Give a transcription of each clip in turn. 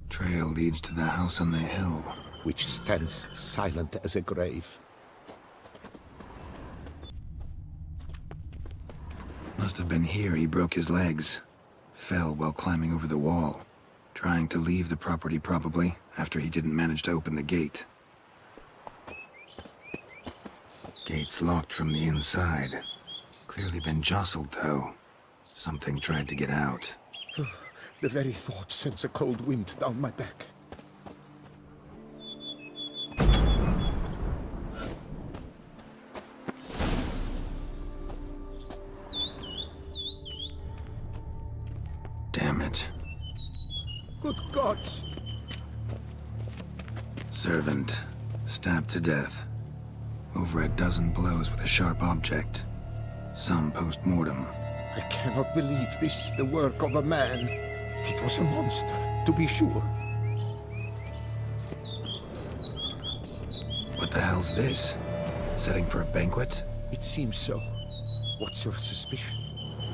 Trail leads to the house on the hill. Which stands silent as a grave. Must have been here he broke his legs. Fell while climbing over the wall. Trying to leave the property probably, after he didn't manage to open the gate. Gate's locked from the inside. Clearly been jostled though. Something tried to get out. The very thought sends a cold wind down my back. Damn it. Good gods! Servant, stabbed to death. Over a dozen blows with a sharp object. Some post-mortem. I cannot believe this is the work of a man. It was a monster, to be sure. What the hell's this? Setting for a banquet? It seems so. What's your suspicion?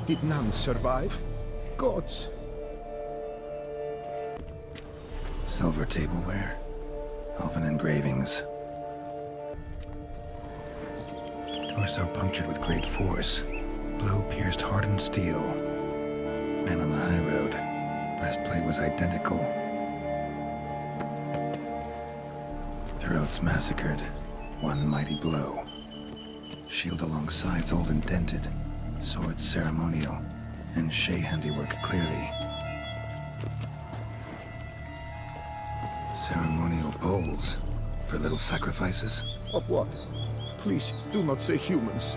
Did none survive? Gods! Silver tableware. Elven engravings. Torso punctured with great force. Blow pierced hardened steel. Man on the high road. Breastplate was identical. Throats massacred. One mighty blow. Shield along sides old and dented. Swords ceremonial. And Shay handiwork clearly. Ceremonial bowls. For little sacrifices? Of what? Please, do not say humans.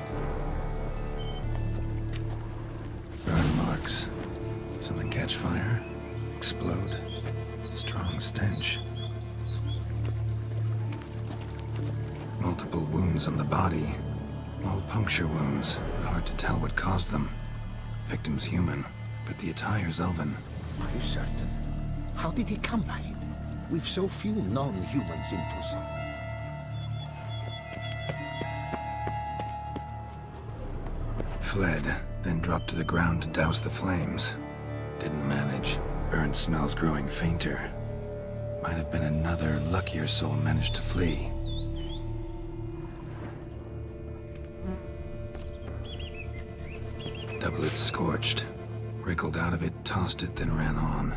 Burn marks. Something catch fire? Explode? Strong stench. Multiple wounds on the body. All puncture wounds, but hard to tell what caused them. Victim's human, but the attire's elven. Are you certain? How did he come by it? We've so few non-humans in Tucson. Fled, then dropped to the ground to douse the flames. Didn't manage. Burn smells growing fainter. Might have been another luckier soul managed to flee. Doublet scorched. Wriggled out of it, tossed it, then ran on.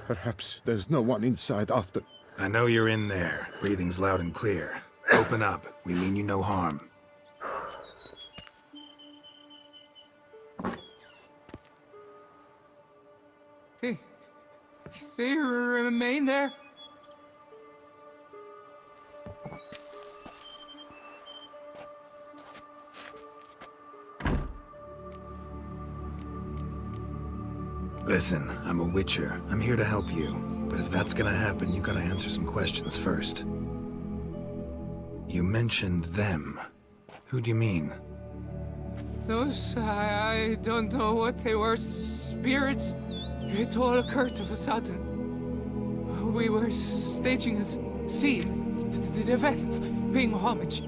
Perhaps there's no one inside after... I know you're in there. Breathing's loud and clear. Open up. We mean you no harm. They remain there? Listen, I'm a witcher. I'm here to help you. But if that's gonna happen, you gotta answer some questions first. You mentioned them. Who do you mean? Those, I don't know what they were. Spirits. It all occurred of a sudden. We were staging a scene. The event, paying homage.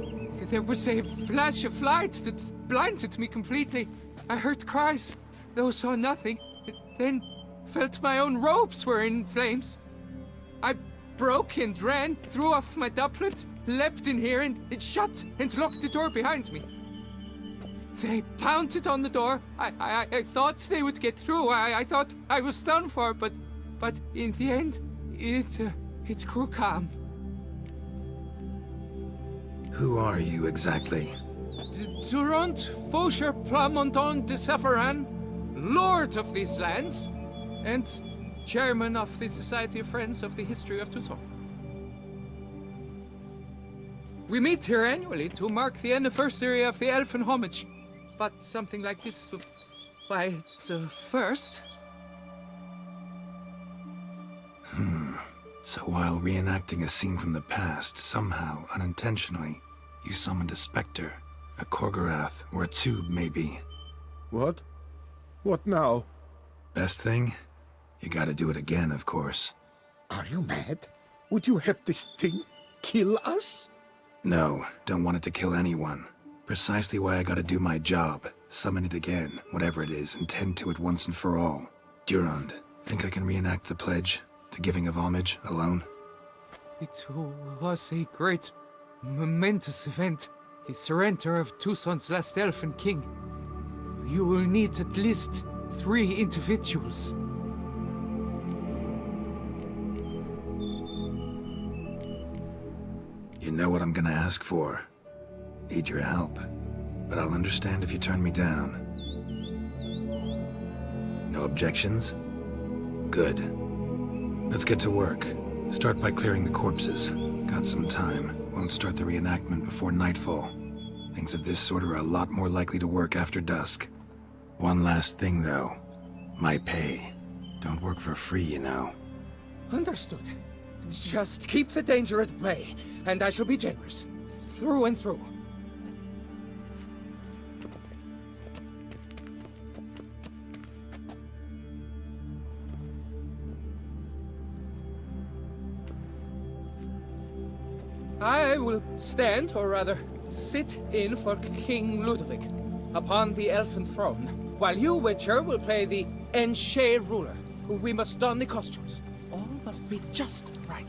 There was a flash of light that blinded me completely. I heard cries, though saw nothing. Then felt my own robes were in flames. I broke and ran, threw off my doublet, leapt in here, and it shut and locked the door behind me. They pounded on the door. I thought they would get through. I thought I was done for, but in the end, it grew calm. Who are you exactly? Durant Faucher Plamondon de Savarin, Lord of these lands, and Chairman of the Society of Friends of the History of Tucson. We meet here annually to mark the anniversary of the Elfin Homage, but something like this, why, it's a first. So while reenacting a scene from the past, somehow, unintentionally, you summoned a specter, a Korgorath, or a tube, maybe. What? What now? Best thing? You gotta do it again, of course. Are you mad? Would you have this thing kill us? No, don't want it to kill anyone. Precisely why I gotta do my job. Summon it again, whatever it is, and tend to it once and for all. Durand, think I can reenact the pledge? The giving of homage, alone? It was a great, momentous event. The surrender of Tucson's last elfin king. You will need at least 3 individuals. You know what I'm gonna ask for. Need your help. But I'll understand if you turn me down. No objections? Good. Let's get to work. Start by clearing the corpses. Got some time. Won't start the reenactment before nightfall. Things of this sort are a lot more likely to work after dusk. One last thing, though. My pay. Don't work for free, you know. Understood. Just keep the danger at bay, and I shall be generous. Through and through. I will stand, or rather, sit in for King Ludovic upon the elfin throne, while you, Witcher, will play the Enche ruler, who we must don the costumes. All must be just right.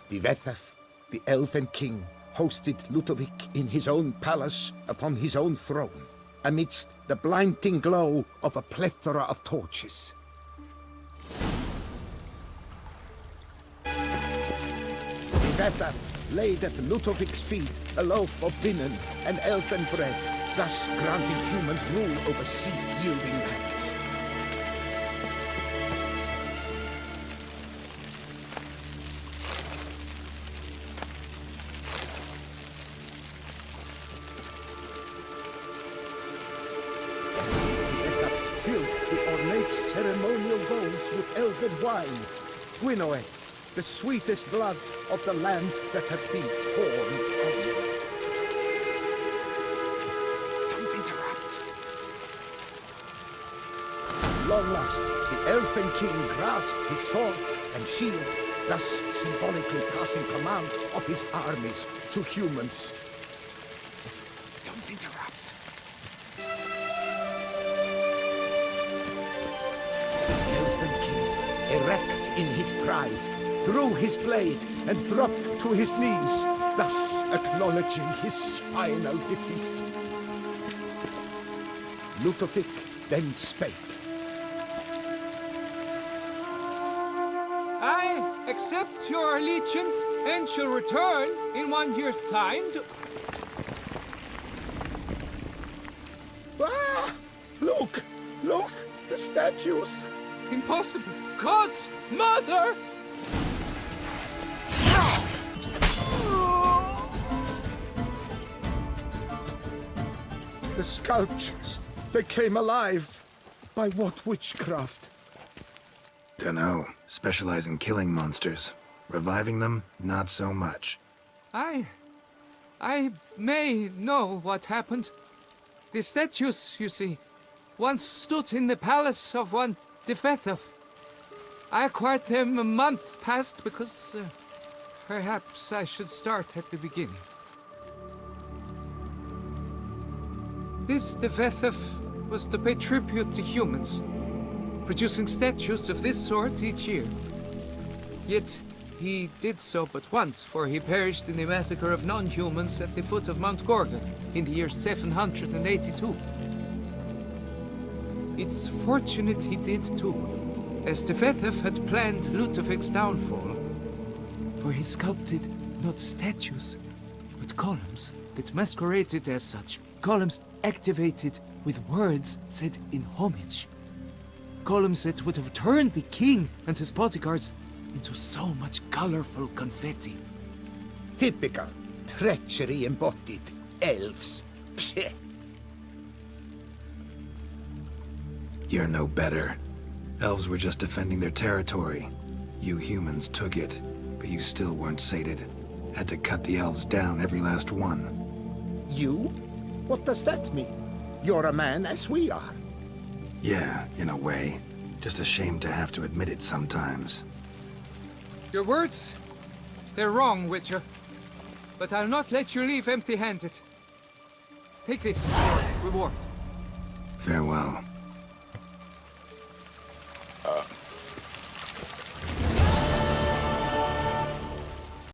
Divethaf, the elven king, hosted Ludovic in his own palace upon his own throne, amidst the blinding glow of a plethora of torches. Divethaf laid at Ludovic's feet a loaf of linen and elven bread, thus granting humans rule over seed-yielding lands. Filled the ornate ceremonial bowls with elven wine. Gwinoet, the sweetest blood of the land that had been torn from you. Don't interrupt. Long last, the elfin king grasped his sword and shield, thus symbolically passing command of his armies to humans. Don't interrupt. Erect in his pride, drew his blade and dropped to his knees, thus acknowledging his final defeat. Ludovic then spake. I accept your allegiance and shall return in 1 year's time to... Ah! Look! Look! The statues! Impossible! God's mother! The sculptures, they came alive. By what witchcraft? Dunno. Specialize in killing monsters. Reviving them, not so much. I may know what happened. The statues, you see, once stood in the palace of one Divethaf. I acquired them a month past because perhaps I should start at the beginning. This Divethaf was to pay tribute to humans, producing statues of this sort each year. Yet he did so but once, for he perished in the massacre of non-humans at the foot of Mount Gorgon in the year 782. It's fortunate he did too, as Divethaf had planned Ludovic's downfall. For he sculpted not statues, but columns that masqueraded as such. Columns activated with words said in homage. Columns that would have turned the king and his bodyguards into so much colorful confetti. Typical treachery embodied elves. Psheh. You're no better. Elves were just defending their territory. You humans took it, but you still weren't sated. Had to cut the elves down, every last one. You? What does that mean? You're a man as we are. Yeah, in a way. Just ashamed to have to admit it sometimes. Your words? They're wrong, Witcher. But I'll not let you leave empty-handed. Take this, your reward. Farewell.